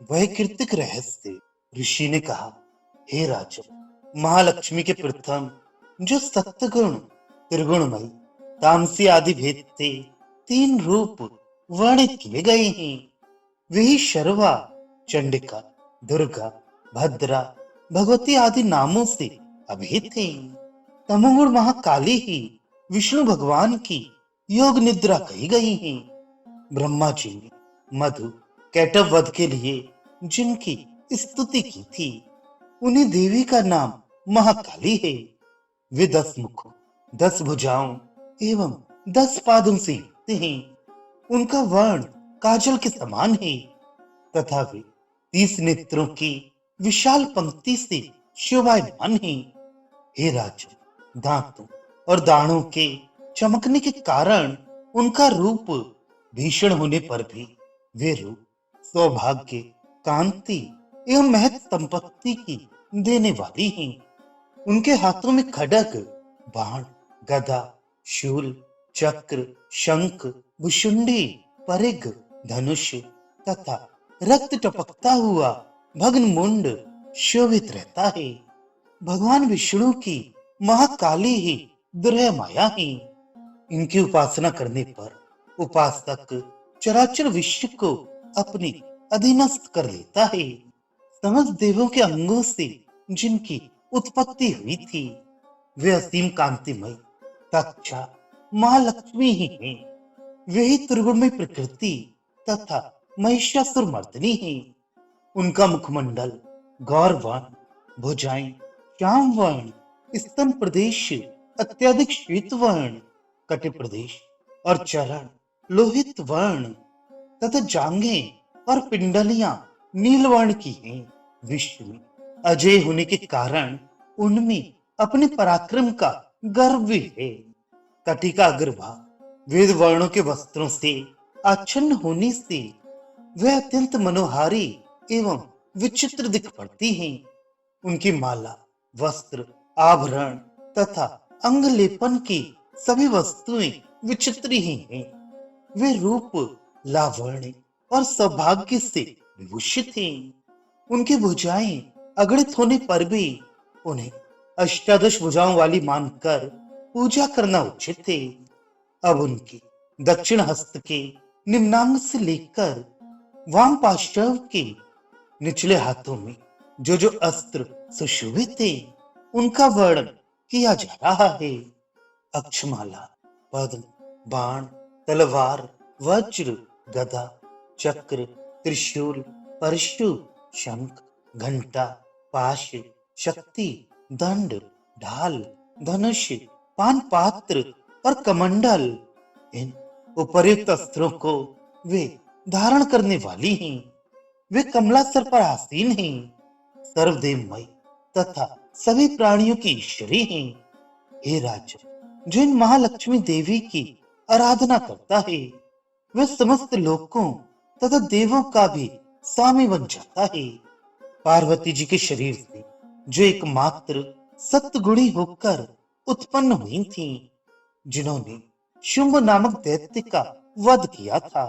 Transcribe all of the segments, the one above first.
वह कृतिक रहस्य ऋषि ने कहा, हे राजन, महालक्ष्मी के प्रथम जो सत्य गुण त्रिगुणमयी तामसी आदि भेद से तीन रूप वर्णित किए गए हैं। वही शर्वा, चंडिका, दुर्गा, भद्रा, भगवती आदि नामों से अभिहित हैं। तमोगुण महाकाली ही विष्णु भगवान की योग निद्रा कही गई हैं। ब्रह्मा जी ने मधु कैटव वध के लिए जिनकी स्तुति की थी, उन्हीं देवी का नाम महाकाली है। वे 10 मुखों, 10 भुजाओं एवं 10 पादों से युक्त हैं। उनका वर्ण काजल के समान है तथा वे 30 नेत्रों की विशाल पंक्ति से शोभायमान है। हे राजन, दांतों और दाढ़ों के चमकने के कारण उनका रूप भीषण होने पर भी वे रूप सौभाग्य, कांति एवं महत संपत्ति की देने वाली हैं। उनके हाथों में खड्ग, बाण, गदा, शूल, चक्र, शंख, भुशुंडी, परिघ, धनुष तथा रक्त टपकता हुआ भग्न मुंड शोभित रहता है। भगवान विष्णु की महाकाली ही दुर्गा माया है। इनकी उपासना करने पर उपासक चराचर विश्व को अपने अधीनस्थ कर लेता है। समस्त देवों के अंगों से जिनकी उत्पत्ति हुई थी, वे असीम कांतिमय साक्षात महालक्ष्मी ही हैं। वे ही त्रिगुणमय प्रकृति तथा महिषासुर मर्दिनी है। उनका मुखमंडल गौर वर्ण, भुजाएं श्याम वर्ण, स्तन प्रदेश अत्यधिक श्वेत वर्ण, कटि प्रदेश और चरण लोहित वर्ण तथा जांघें और पिंडलियां नील वर्ण की हैं। विश्व में अजय होने के कारण उनमें अपने पराक्रम का गर्व भी है। कटि का अग्रभाग वेद वर्णों के वस्त्रों से आच्छन्न होने से वह अत्यंत मनोहारी एवं विचित्र दिख पड़ती हैं। उनकी माला, वस्त्र, आभरण तथा अंग लेपन की सभी वस्तुएं विचित्र ही हैं। वे रूप, लावण्य और सौभाग्य से विभूषित हैं। उनकी भुजाएं अगणित होने पर भी उन्हें अष्टादश भुजाओं वाली मानकर पूजा करना उचित है। अब उनकी दक्षिण हस्त के निम्नांग से लेकर वाम पार्श्व के निचले हाथों में जो जो अस्त्र सुशोभित थे, उनका वर्णन किया जा रहा है। अक्षमाला, पद्म, बाण, तलवार, वज्र, गदा, चक्र, त्रिशूल, परशु, शंख, घंटा, पाश, शक्ति, दंड, ढाल, धनुष, पान पात्र और कमंडल, इन उपर्युक्त अस्त्रों को वे धारण करने वाली हैं। वे कमलासर पर आसीन हैं, सर्वदेवमय तथा सभी प्राणियों की ईश्वरी हैं। हे राजन, जो इन महालक्ष्मी देवी की आराधना करता है, वह समस्त लोकों तथा देवों का भी स्वामी बन जाता है। पार्वती जी के शरीर से जो एकमात्र सत्गुणी होकर उत्पन्न हुई थी, जिन्होंने शुंभ नामक दैत्य का वध किया था,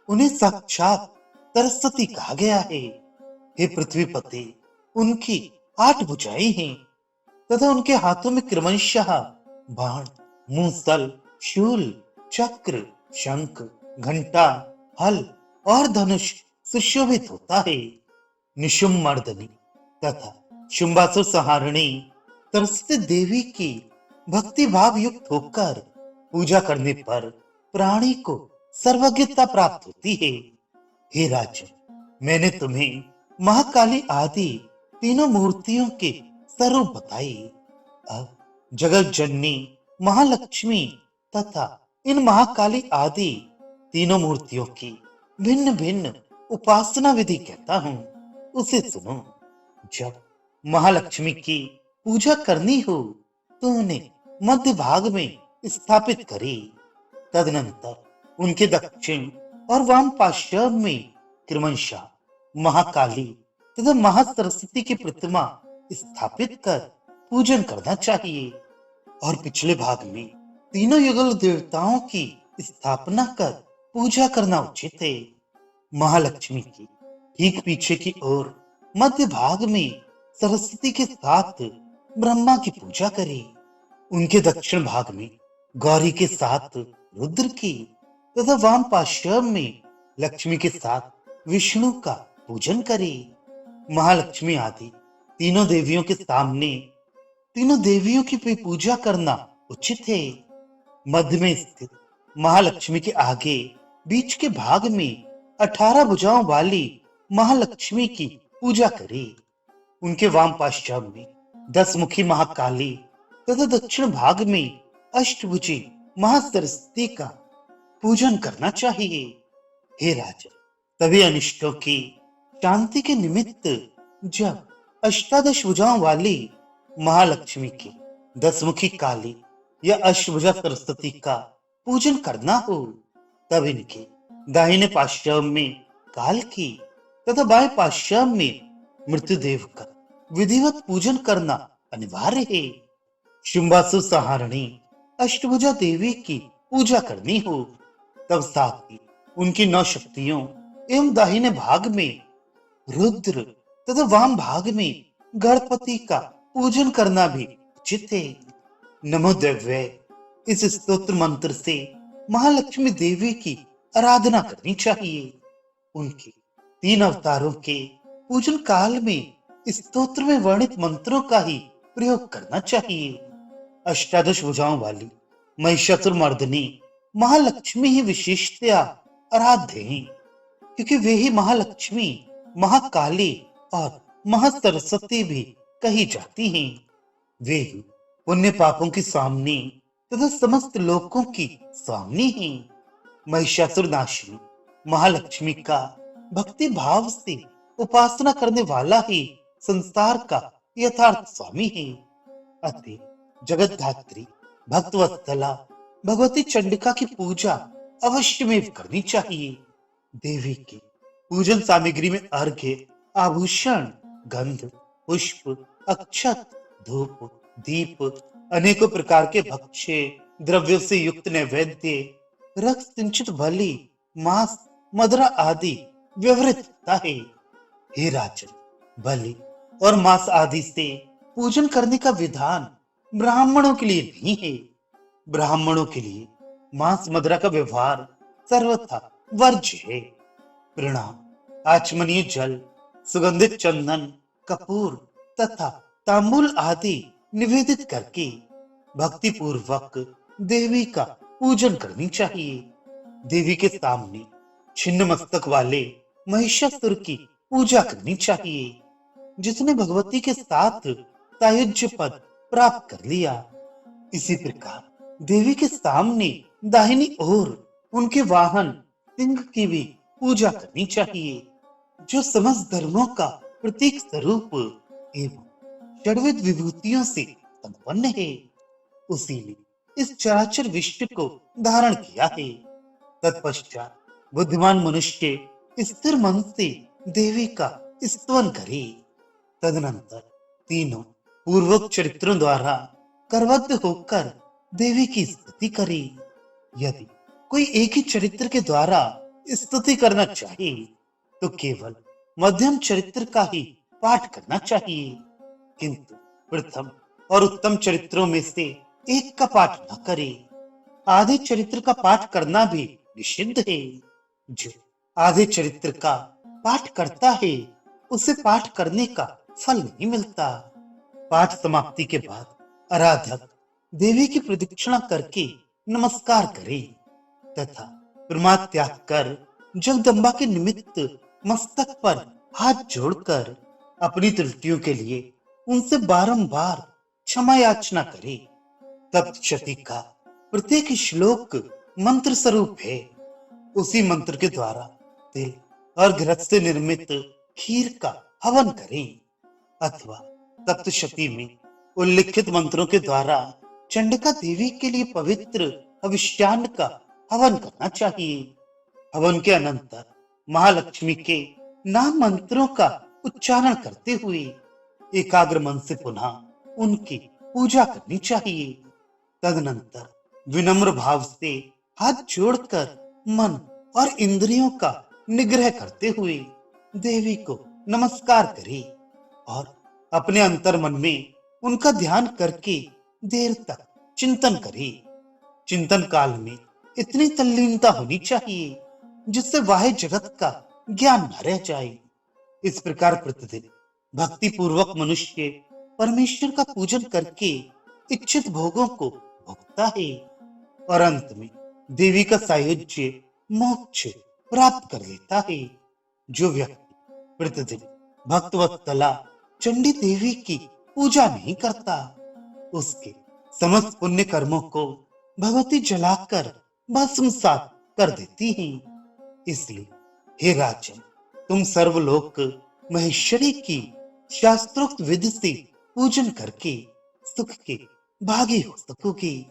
उन्हें साक्षात सरस्वती कहा गया है। हे पृथ्वीपते, उनकी 8 भुजाएं हैं तथा उनके हाथों में क्रमशः बाण, मूसल, शूल, चक्र, शंख, घंटा, हल और धनुष सुशोभित होता है। निशुंभ मर्दनी तथा शुंभासुर संहारिणी सरस्वती देवी की भक्ति भाव युक्त होकर पूजा करने पर प्राणी को सर्वज्ञता प्राप्त होती है। हे राजन, मैंने तुम्हें महाकाली आदि तीनों मूर्तियों के स्वरूप बताए। अब जगत जननी महालक्ष्मी तथा इन महाकाली आदि तीनों मूर्तियों की भिन्न भिन्न उपासना विधि कहता हूँ, उसे सुनो। जब महालक्ष्मी की पूजा करनी हो तो उन्हें मध्य भाग में स्थापित करें। तदनंतर उनके दक्षिण और वाम पार्श्व में क्रमशः महाकाली तथा महासरस्वती की प्रतिमा स्थापित कर पूजन करना चाहिए और पिछले भाग में तीनों युगल देवताओं की स्थापना कर पूजा करना उचित है। महालक्ष्मी की ठीक पीछे की ओर मध्य भाग में सरस्वती के साथ ब्रह्मा की पूजा करी। उनके दक्षिण भाग में गौरी के साथ रुद्र की तथा वाम पार्श्व में लक्ष्मी के साथ विष्णु का पूजन करे। महालक्ष्मी आदि तीनों देवियों के सामने तीनों देवियों की भी पूजा करना उचित है। मध्य में स्थित महालक्ष्मी के आगे बीच के भाग में 18 भुजाओं वाली महालक्ष्मी की पूजा करे। उनके वाम पार्श्व में 10 मुखी महाकाली तथा दक्षिण भाग में अष्टभुजी महासरस्वती का पूजन करना चाहिए। हे राजा, तभी अनिष्टों की शांति के निमित्त जब अष्टादश भुजाओं वाली महालक्ष्मी की 10 मुखी काली या अष्टभुजा सरस्वती का पूजन करना हो, तब इनके दाहिने पार्श्व में काल की तथा बाएं पार्श्व में मृत्युदेव का विधिवत पूजन करना अनिवार्य है। शुंभासुर संहारिणी अष्टभुजा देवी की पूजा करनी हो, तब साथ ही उनकी 9 शक्तियों एवं दाहिने भाग में रुद्र तथा वाम भाग में गणपति का पूजन करना भी उचित है। नमो दिव्य इस स्तोत्र मंत्र से महालक्ष्मी देवी की आराधना करनी चाहिए। उनके 3 अवतारों के पूजन काल में स्तोत्र में वर्णित मंत्रों का ही प्रयोग करना चाहिए। अष्टादश भुजाओं वाली महिषासुर मर्दिनी महालक्ष्मी ही विशेषतया आराध्य हैं, क्योंकि वे ही महालक्ष्मी, महाकाली और महासरस्वती भी कही जाती हैं। वे ही पुण्य पापों की स्वामिनी तथा समस्त लोकों की स्वामिनी हैं। महिषासुर नाशिनी महालक्ष्मी का भक्ति भाव से उपासना करने वाला ही संसार का यथार्थ स्वामी है। अतः जगत धात्री भक्तवत्सला भगवती चंडिका की पूजा अवश्य में करनी चाहिए। देवी की पूजन सामग्री में अर्घ्य, आभूषण, गंध, पुष्प, अक्षत, धूप, दीप, अनेकों प्रकार के भक्ष्य द्रव्यों से युक्त नैवेद्य, रक्त सिंचित बलि, मांस, मदिरा आदि व्यवहृत होता है। हे राजन, बलि और मांस आदि से पूजन करने का विधान ब्राह्मणों के लिए नहीं है। ब्राह्मणों के लिए मांस मदिरा का व्यवहार सर्वथा वर्ज्य है। प्रणाम। आचमनीय जल, सुगंधित चंदन, कपूर तथा तांबूल आदि निवेदित करके भक्ति पूर्वक देवी का पूजन करनी चाहिए। देवी के सामने छिन्न मस्तक वाले महिषासुर की पूजा करनी चाहिए, जिसने भगवती के साथ सायुज्य पद प्राप्त कर लिया। इसी प्रकार देवी के सामने दाहिनी ओर उनके वाहन सिंह की भी पूजा करनी चाहिए, जो समस्त धर्मों का प्रतीक स्वरूप एवं षड्विध विभूतियों से संपन्न है। उसी ने इस चराचर विश्व को धारण किया है। तत्पश्चात बुद्धिमान मनुष्य स्थिर मन से देवी का स्तवन करे। तदनंतर तीनों पूर्वोक्त चरित्रों द्वारा करबद्ध होकर देवी की स्तुति करे। यदि कोई एक ही चरित्र के द्वारा स्तुति करना चाहे तो केवल मध्यम चरित्र का ही पाठ करना चाहिए, किंतु प्रथम और उत्तम चरित्रों में से एक का पाठ न करे। आधे चरित्र का पाठ करना भी निषिद्ध है। जो आधे चरित्र का पाठ करता है उसे पाठ करने का फल नहीं मिलता। पाठ समाप्ति के बाद आराधक देवी की प्रदक्षिणा करके नमस्कार करे तथा प्रमाद त्याग कर जगदम्बा के निमित्त मस्तक पर हाथ जोड़कर अपनी त्रुटियों के लिए उनसे बारंबार क्षमा याचना करे। तप्तशती का प्रत्येक श्लोक मंत्र स्वरूप है। उसी मंत्र के द्वारा तिल और घृत से निर्मित खीर का हवन करें, अथवा तप्तशती में उल्लिखित मंत्रों के द्वारा चंडिका देवी के लिए पवित्र अभिष्टान का हवन करना चाहिए। हवन के अनंतर महालक्ष्मी के नाम मंत्रों का उच्चारण करते हुए एकाग्र मन से पुनः उनकी पूजा करनी चाहिए। तदनंतर विनम्र भाव से हाथ जोड़कर मन और इंद्रियों का निग्रह करते हुए देवी को नमस्कार करे और अपने अंतर मन में उनका ध्यान करके देर तक चिंतन करे। चिंतन काल में इतनी तल्लीनता होनी चाहिए जिससे बाह्य जगत का ज्ञान न रह जाए। इस प्रकार प्रतिदिन भक्ति पूर्वक मनुष्य परमेश्वर का पूजन करके इच्छित भोगों को भोगता है और अंत में देवी का सायुज्य मोक्ष प्राप्त कर लेता है। जो व्यक्ति प्रतिदिन भक्तवत्सला चंडी देवी की पूजा नहीं करता, उसके समस्त पुण्य कर्मों को भगवती जलाकर भस्मसात कर देती हैं। इसलिए हे राजन, तुम सर्वलोक महेश्वरी की शास्त्रोक्त विधि से पूजन करके सुख के भागी हो सकोगे।